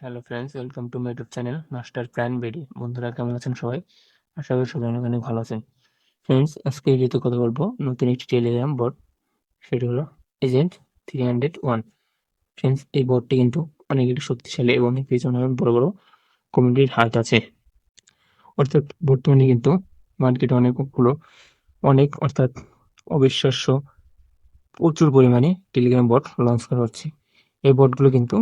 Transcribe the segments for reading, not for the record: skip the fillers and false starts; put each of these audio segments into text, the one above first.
Hello friends, welcome to my YouTube channel master plan বেডি। বন্ধুরা কেমন আছেন সবাই? আশা করি সবাই অনেক অনেক ভালো আছেন। ফ্রেন্ডস, আজকে এই ভিডিওতে কথা বলবো নতুন একটি টেলিগ্রাম বট, সেটি হলো এজেন্ট 301। ফ্রেন্ডস, এই বটটি কিন্তু অনেক একটি শক্তিশালী এবং এর পেছনে অনেক বড় বড় কমিউনিটির হাত আছে। অর্থাৎ বর্তমানে কিন্তু মার্কেটে অর্থাৎ অবিশ্বাস্য প্রচুর পরিমাণে টেলিগ্রাম বট লঞ্চ করা হচ্ছে। এই বটগুলো কিন্তু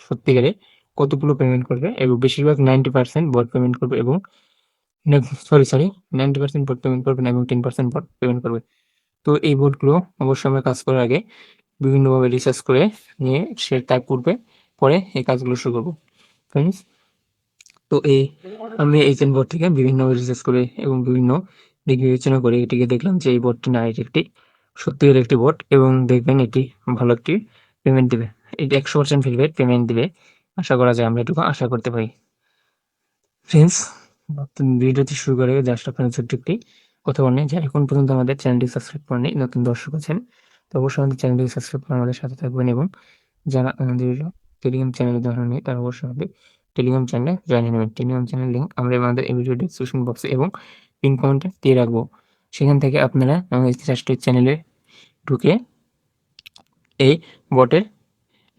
সত্যিকারে কতগুলো পেমেন্ট করবে এবং বেশিরভাগ 90% বট পেমেন্ট করবে এবং 90% বট পেমেন্ট করবে না এবং 10% বট পেমেন্ট করবে। তো এই বটগুলো অবশ্যই আমরা কাজ করার আগে বিভিন্নভাবে রিসার্চ করে নিয়ে সে তার পরে এই কাজগুলো শুরু করবো। ফ্রেন্ডস, তো আমি এজেন্ট বট থেকে বিভিন্নভাবে রিসার্চ করে এবং বিভিন্ন দিক বিবেচনা করে এটিকে দেখলাম যে এই বটটি না, এটি একটি সত্যিকার একটি বট এবং দেখবেন এটি ভালো একটি পেমেন্ট দিবে। এটি 100% ফিডব্যাক পেমেন্ট দিবে, আশা করা যায়, আমরা এটুকু আশা করতে পারি। ফ্রেন্ডস, ভিডিওটি শুরু করে জাস্ট আপনার ছোট্ট একটি কথা বলেন যে এখন পর্যন্ত আমাদের চ্যানেলটি সাবস্ক্রাইব করেনি, নতুন দর্শক আছেন, তো অবশ্যই আমাদের চ্যানেলটি সাবস্ক্রাইব করে আমাদের সাথে থাকবেন এবং যারা আমাদের টেলিগ্রাম চ্যানেলে জয়েন হয়নি তারা অবশ্যই আমাদের টেলিগ্রাম চ্যানেলে জয়েন হয়ে নেবেন। টেলিগ্রাম চ্যানেল লিঙ্ক আমরা আমাদের এই ভিডিও ডিসক্রিপশন বক্সে এবং পিন কমেন্টে দিয়ে রাখবো। সেখান থেকে আপনারা আমাদের জাস্ট চ্যানেলে ঢুকে এই বটের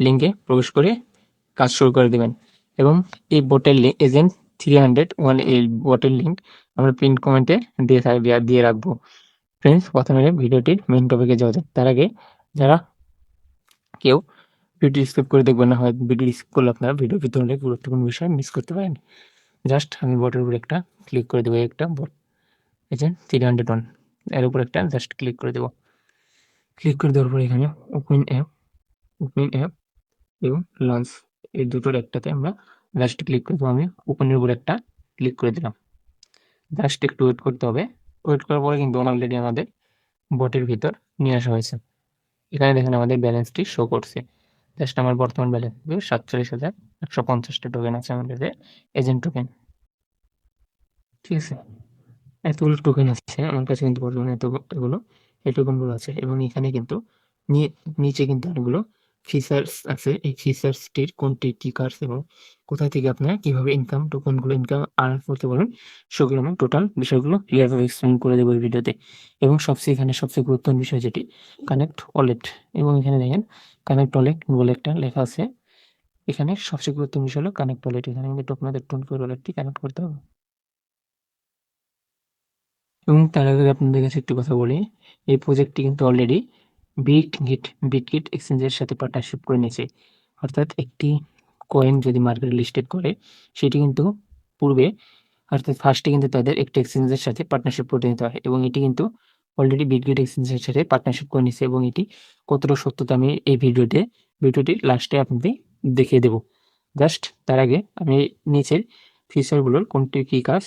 লিঙ্কে প্রবেশ করে কাজ শুরু করে দেবেন এবং এই বটের এজেন্ট 301 এই বটের লিঙ্ক আমরা পিন কমেন্টে দিয়ে রাখবো। ফ্রেন্ডস, প্রথমে ভিডিওটির মেইন টপিকে যাওয়া যাক। তার আগে যারা কেউ ভিডিও স্কিপ করে দেখবেন না, হয় ভিডিও স্কিপ করলে আপনারা ভিডিওর ভিতরে অনেক গুরুত্বপূর্ণ বিষয় মিস করতে পারেন। জাস্ট আমি বটের উপর একটা ক্লিক করে দেবো, একটা বট এজেন্ট 301 এর উপর একটা জাস্ট ক্লিক করে দেবো। ক্লিক করে দেওয়ার পর এখানে ওপেন অ্যাপ এবং লঞ্চ এই দুটোর একটাতে আমরা জাস্ট ক্লিক করে দেবো। আমি ওপেনের উপর একটা ক্লিক করে দিলাম। জাস্ট একটু ওয়েট করতে হবে। ওয়েট করার পরে কিন্তু অলরেডি আমাদের বটের ভিতর নিয়ে আসা হয়েছে। এখানে দেখেন আমাদের ব্যালেন্সটি শো করছে। জাস্ট আমার বর্তমান ব্যালেন্স 47,150টা টোকেন আছে আমাদের এজেন্ট টোকেন। ঠিক আছে, এতগুলো টোকেন আছে আমার কাছে কিন্তু বর্তমানে এতগুলো এই টোকেনগুলো আছে এবং এখানে কিন্তু নিচে কিন্তু অনেকগুলো ফিচার্স আছে। এই ফিচার্সটির কোনটি টিকার্স এবং কোথা থেকে আপনারা কিভাবে টোকেনগুলো ইনকাম আর্ন করতে পারবেন সেগুলো আমি টোটাল বিষয়গুলো ক্লিয়ারভাবে এক্সপ্লেন করে দেবো এই ভিডিওতে। এবং এখানে সবচেয়ে গুরুত্বপূর্ণ বিষয় যেটি কানেক্ট ওয়ালেট, এবং এখানে দেখেন কানেক্ট ওয়ালেট বলে একটা লেখা আছে। এখানে সবচেয়ে গুরুত্বপূর্ণ বিষয় হলো কানেক্ট ওয়ালেট। এখানে কিন্তু আপনাদের টোন ওয়ালেটটি কানেক্ট করতে হবে। এবং তার আগে আপনাদের কাছে একটি কথা বলি, এই প্রজেক্টটি কিন্তু অলরেডি বিটগিট এক্সচেঞ্জের সাথে পার্টনারশিপ করে নিয়েছে। অর্থাৎ একটি কয়েন যদি মার্কেটে লিস্টেড করে সেটি কিন্তু পূর্বে অর্থাৎ ফার্স্টে কিন্তু তাদের একটি এক্সচেঞ্জের সাথে পার্টনারশিপ করে নিতে হয় এবং এটি কিন্তু অলরেডি বিটগিট এক্সচেঞ্জের সাথে পার্টনারশিপ করে নিয়েছে এবং এটি কতটা সত্যতা আমি এই ভিডিওটির লাস্টে আপনাদের দেখিয়ে দেবো। জাস্ট তার আগে আমি নিচের ফিচারগুলোর কোনটি কী কাজ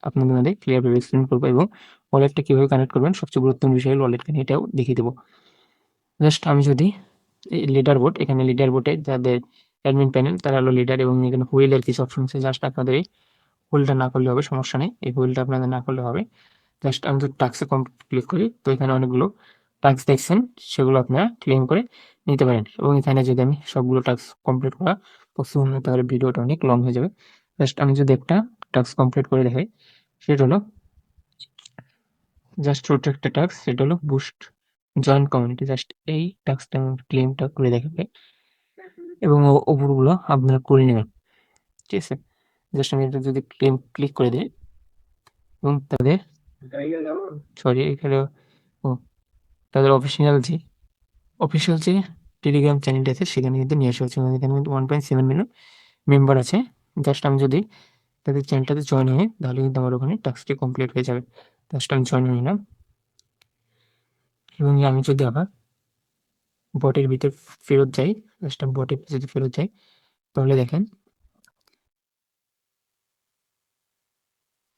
আপনাদের ক্লিয়ারভাবে এক্সপ্লেন করবো এবং ওয়ালেটটা কীভাবে কানেক্ট করবেন সবচেয়ে গুরুত্বপূর্ণ বিষয় হলো ওয়ালেট কানেক্ট, এটাও দেখিয়ে দেবো। জাস্ট আমি যদি এই লিডার বোর্ড, এখানে লিডার বোর্ডে যাদের অ্যাডমিন প্যানেল তারা হলো লিডার এবং এখানে হুইলের কিছু অপশন আছে। জাস্ট আপনাদের এই হুইলটা না করলে হবে, সমস্যা নেই, এই হুইলটা আপনাদের না করলে হবে। জাস্ট আমি যদি টাস্কে কমপ্লিট ক্লিক করি তো এখানে অনেকগুলো টাস্ক দেখছেন, সেগুলো আপনারা ক্লেম করে নিতে পারেন এবং এখানে যদি আমি সবগুলো টাস্ক কমপ্লিট করা পসিবল নয় তাহলে ভিডিওটা অনেক লং হয়ে যাবে। জাস্ট আমি যদি একটা টাস্ক কমপ্লিট করে দেখাই, সেটা হলো জাস্ট ছোট একটা টাস্ক, সেটা হলো বুস্ট জয়েন্ট কমিউনিটি। জাস্ট এই টাস্কটা আমি ক্লেমটা করে দেখাবে এবং ওপরগুলো আপনারা করে নেবেন। ঠিক আছে, জাস্ট আমি এটা যদি ক্লেম ক্লিক করে দিই এবং এখানে তাদের অফিসিয়াল যে টেলিগ্রাম চ্যানেলটি আছে সেখানে কিন্তু নিয়ে আসা হচ্ছে। এখানে কিন্তু 1.7 মিলিয়ন মেম্বার আছে। জাস্ট আমি যদি তাদের চ্যানেলটাতে জয়েন হই তাহলে কিন্তু আমার ওখানে টাস্কটি কমপ্লিট হয়ে যাবে। জাস্ট আমি জয়েন হয়ে নিলাম এবং আমি যদি আবার বটের ভিতর ফেরত যাই, জাস্ট আমি বটের যদি ফেরত যাই তাহলে দেখেন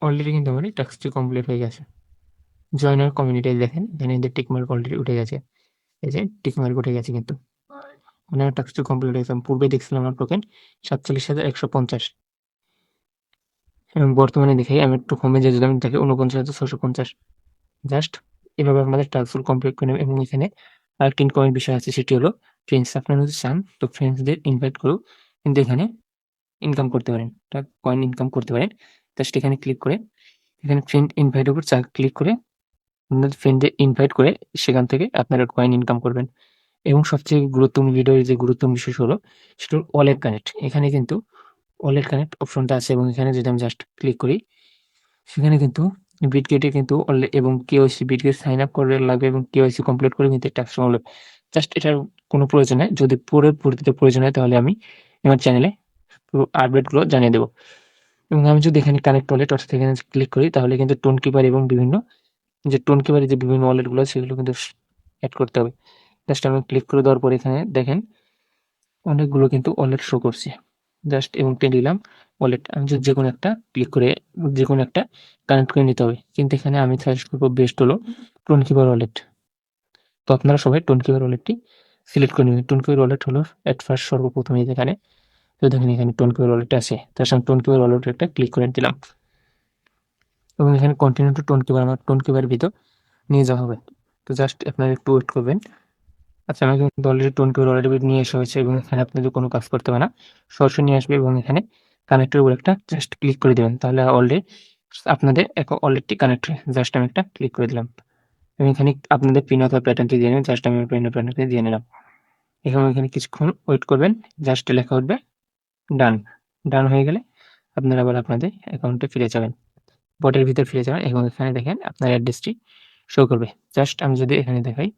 অলরেডি কিন্তু আমার এই টাস্কটি কমপ্লিট হয়ে গেছে। জয়েনার কমিউনিটি দেখেন এখানে এদের টিকমার্ক অলরেডি উঠে গেছে, এই যে টিকমার্ক উঠে গেছে কিন্তু মানে আমার টাস্কটি কমপ্লিট হয়েছে। আমি পূর্বে দেখছিলাম আমার টোকেন 47,150 এবং বর্তমানে দেখে আমি একটু কমে যাই, যদি আমি দেখি 49,650। জাস্ট এভাবে আমাদের টাস্কগুলো কমপ্লিট করে নেবেন এবং এখানে আরেকটি ইনকমের বিষয় আছে, সেটি হলো ফ্রেন্ডস। আপনারা যদি চান তো ফ্রেন্ডসদের ইনভাইট করুক, কিন্তু এখানে ইনকাম করতে পারেন, কয়েন ইনকাম করতে পারেন। জাস্ট এখানে ক্লিক করে এখানে ফ্রেন্ড ইনভাইটের উপর ক্লিক করে আপনাদের ফ্রেন্ডে ইনভাইট করে সেখান থেকে আপনারা কয়েন ইনকাম করবেন। এবং সবচেয়ে গুরুত্বপূর্ণ ভিডিওর যে গুরুত্বপূর্ণ বিষয় হলো সেটা হলো ওয়ালেট কানেক্ট। এখানে কিন্তু ওয়ালেট কানেক্ট অপশনটা আছে এবং এখানে যদি আমি জাস্ট ক্লিক করি সেখানে কিন্তু বিটগেটে কিন্তু এবং কেওয়াইসি বিটগেট সাইন আপ করে লাগবে এবং কেওয়াইসি কমপ্লিট করে কিন্তু ট্যাক্স সংগ্রহ। জাস্ট এটার কোনো প্রয়োজন নেই। যদি পরবর্তীতে প্রয়োজন হয় তাহলে আমি আমার চ্যানেলে পুরো আপডেটগুলো জানিয়ে দেবো। এবং আমি যদি এখানে কানেক্ট ওয়ালেট অর্থাৎ এখানে ক্লিক করি তাহলে কিন্তু টোন কিপার এবং বিভিন্ন যে টোন কিপারের যে বিভিন্ন ওয়ালেটগুলো সেগুলো কিন্তু অ্যাড করতে হবে। জাস্ট আমি ক্লিক করে দেওয়ার পর এখানে দেখেন অনেকগুলো কিন্তু ওয়ালেট শো করছে। জাস্ট এবং টেনে দিলাম ওয়ালেট। আমি যদি যেকোনো একটা ক্লিক করে যেকোনো একটা কানেক্ট করে নিতে হবে। কিন্তু এখানে আমি সাজেস্ট করবো বেস্ট হলো টোন কিপার ওয়ালেট। তো আপনারা সবাই টোন কিপার ওয়ালেটটি সিলেক্ট করে নেবেন। টোন কিপার ওয়ালেট হলো এট ফার্স্ট সর্বপ্রথমে যেখানে তো দেখেন এখানে টোন কিপার ওয়ালেট আছে। তার সঙ্গে টোন কিপার ওয়ালেট একটা ক্লিক করে দিলাম এবং এখানে কন্টিনিউ টু টোন কিপার আমার টোন কিপার ভিতর নিয়ে যাওয়া হবে। তো জাস্ট আপনারা একটু ওয়েট করবেন। আচ্ছা, আমি কিন্তু অলরেডি টোন কিপার অলরেডি নিয়ে আসা হয়েছে এবং এখানে আপনাদের কোনো কাজ করতে হবে না। সরাসরি নিয়ে আসবে এবং এখানে কানেক্টের উপর একটা জাস্ট ক্লিক করে দেবেন। তাহলে অলরেডি আপনাদের ওয়ালেটটি কানেক্ট হয়ে জাস্ট আমি একটা ক্লিক করে দিলাম। এবং এখানে আপনাদের পিন অথবা প্যাটার্নটি দিয়ে নেবেন। জাস্ট আমি পিন অথবা প্যাটার্নটি দিয়ে নিলাম। এখানে কিছুক্ষণ ওয়েট করবেন। জাস্ট লেখা উঠবে ডান। ডান হয়ে গেলে আপনারা আবার আপনাদের অ্যাকাউন্টে ফিরে যাবেন। বটের ভিতর ফিরে যাবেন এবং এখানে দেখেন আপনার অ্যাড্রেসটি শো করবে। জাস্ট আমি যদি এখানে দেখাই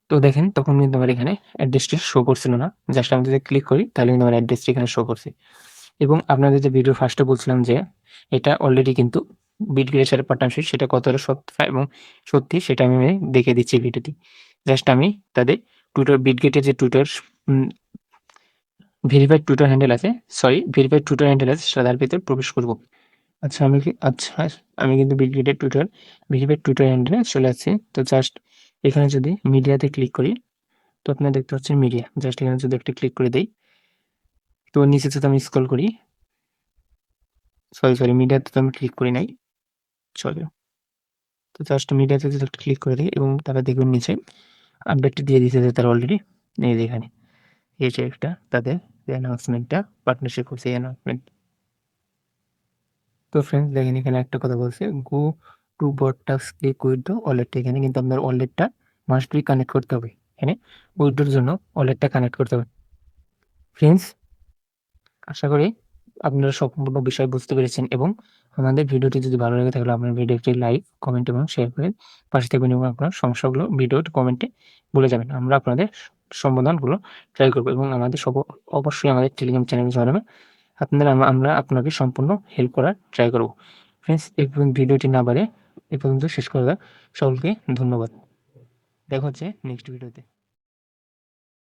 তো দেখেন তখন কিন্তু আমার এখানে অ্যাড্রেসটি শো করছিল না। জাস্ট আমি যদি ক্লিক করি তাহলে কিন্তু আমার অ্যাড্রেসটি এখানে শো করছে। এবং আপনাদের যে ভিডিও ফার্স্টে বলছিলাম যে এটা অলরেডি কিন্তু বিটগেটের সাথে পার্টনারশিপ সেটা কতটা সত্য এবং সত্যি সেটা আমি দেখিয়ে দিচ্ছি ভিডিওতে। জাস্ট আমি তাদের বিটগেটের যে টুইটার ভেরিফাইড টুইটার হ্যান্ডেল আছে, ভেরিফাইড টুইটার হ্যান্ডেল আছে তার ভিতরে প্রবেশ করব। আচ্ছা আমি কিন্তু বিটগেটের ভেরিফাইড টুইটার হ্যান্ডেলে চলে আসছি। তো জাস্ট এখানে যদি মিডিয়াতে ক্লিক করি তো আপনারা দেখতে পাচ্ছেন মিডিয়া। জাস্ট এখানে যদি একটা ক্লিক করে দেই তো নিচে যদি আমি স্ক্রল করি মিডিয়াতে তো আমি ক্লিক করি নাই। সরি। তো জাস্ট মিডিয়াতে যদি একটা ক্লিক করে দিই এবং তারা দেখবেন নিচে আপডেটটি দিয়ে দিতেছে তারা অলরেডি এই যে এখানে এই যে একটা তাদের অ্যানাউন্সমেন্টটা পার্টনারশিপ করছে এই অ্যানাউন্সমেন্ট। তো ফ্রেন্ডস দেখেন এখানে একটা কথা বলছে go to bot task click withdraw wallet. এখানে কিন্তু আপনার ওয়ালেটটা মাস্ট বি কানেক্ট করতে হবে। এখানে উইথড্রোর জন্য ওয়ালেটটা কানেক্ট করতে হবে। ফ্রেন্ডস আশা করি আপনারা সম্পূর্ণ বিষয় বুঝতে পেরেছেন এবং আমাদের ভিডিওটি যদি ভালো লেগে থাকলে আপনার ভিডিওটি লাইক, কমেন্ট এবং শেয়ার করে পাশে থাকবেন এবং আপনার সমস্যাগুলো ভিডিওর কমেন্টে বলে যাবেন। আমরা আপনাদের সমাধানগুলো ট্রাই করবো এবং অবশ্যই আমাদের টেলিগ্রাম চ্যানেল জয়েন হবে। আমরা আপনাকে সম্পূর্ণ হেল্প করার ট্রাই করব। ফ্রেন্ডস এই ভিডিওটি না বাড়ে এ পর্যন্ত শেষ করে দাও। সকলকে ধন্যবাদ। দেখা হচ্ছে নেক্সট ভিডিওতে।